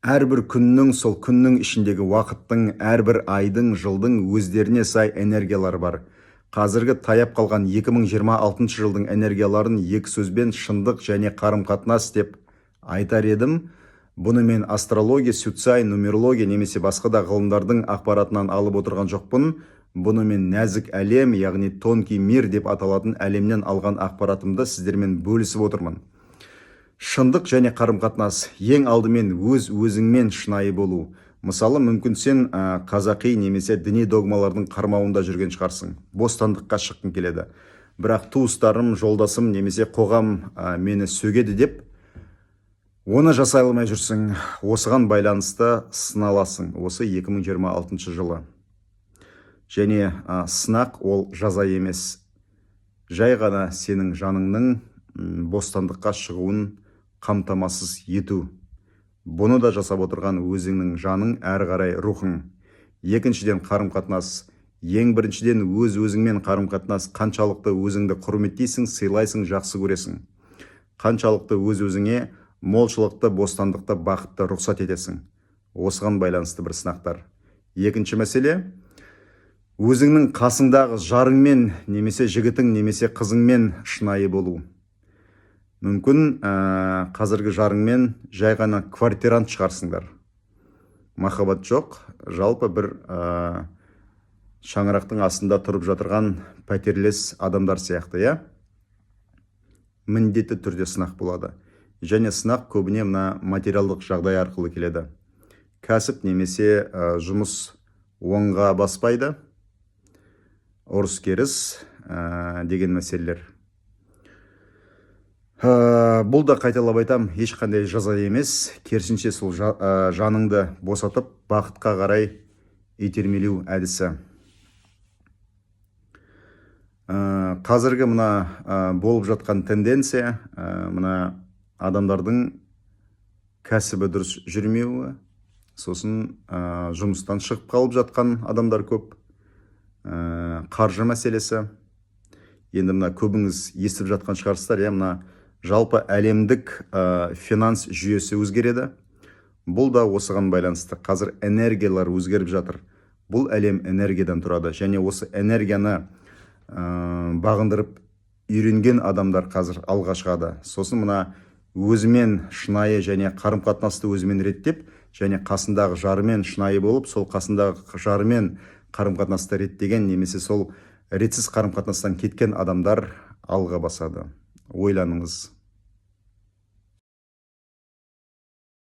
Әрбір күннің, сол күннің ішіндегі уақыттың, әрбір айдың, жылдың өздеріне сай энергиялары бар. Қазіргі таяп қалған 2026 жылдың энергияларын екі сөзбен шындық және қарым-қатынас деп айтар едім. Бұны мен астрология, сюцай, нумерология немесе басқа да ғылымдардың ақпаратынан алып отырған жоқпын. Бұны мен нәзік әлем, яғни тонкий мир деп аталатын әлемнен алған ақпаратымды сіздермен бөлісіп отырмын. Шындық және қарым-қатынас ең алдымен өз-өзіңмен шынайы болу. Мысалы, мүмкін сен қазақи немесе діни догмалардың қармауында жүрген шығарсың. Бостандыққа шыққың келеді. Бірақ туыстарым, жолдасым немесе қоғам мені сөгеді деп, оны жасай алмай жүрсің. Осыған байланысты сыналасың. Осы 2026 жылы. Және сынақ ол жаза емес. Жай ғана сенің жаныңның бостандыққа шығуын қамтамасыз ету. Бұны да жасап отырған өзіңнің жаның, әрі қарай рухың. Екіншіден қарым-қатынас. Ең біріншіден өз-өзіңмен қарым-қатынас. Қаншалықты өзіңді құрметтейсің, сыйлайсың, жақсы көресің. Қаншалықты өз-өзіңе молшылықты, бостандықты, бақытты рұқсат етесің. Осыған байланысты бір сынақтар. Екінші мәселе, өзіңнің қасыңдағы жарыңмен, немесе жігітің, немесе қызыңмен шынайы болу. Мүмкін қазіргі жарыңмен жай ғана квартирант шығарсыңдар. Махаббат жоқ, жалпы бір шаңырақтың астында тұрып жатырған пәтерлес адамдар сияқты, я? Міндетті түрде сынақ болады. Және сынақ көбіне мына материалдық жағдай арқылы келеді. Кәсіп немесе жұмыс оңға баспайды, ұрыс керіс деген мәселелер. Бұл да қайталап айтам, ешқандай жаза емес, керісінше сол жаныңды босатып, бақытқа қарай итермелеу әдісі. Қазіргі мына болып жатқан тенденция, мына адамдардың кәсібі дұрыс жүрмеуі, сосын жұмыстан шығып қалып жатқан адамдар көп, қаржы мәселесі. Енді мына көбіңіз естіп жатқан шығарсыздар, мына жалпы әлемдік финанс жүйесі өзгереді. Бұл да осыған байланысты. Қазір энергиялар өзгеріп жатыр. Бұл әлем энергиядан тұрады. Және осы энергияны бағындырып үйренген адамдар қазір алға шығады. Сосын мына өзімен шынайы және қарым-қатынасты өзімен реттеп, және қасындағы жарымен шынайы болып, сол қасындағы жарымен қарым-қатынасты реттеген, немесе сол ретсіз қарым-қатынастан кеткен адамдар алға басады. Ойланыңыз.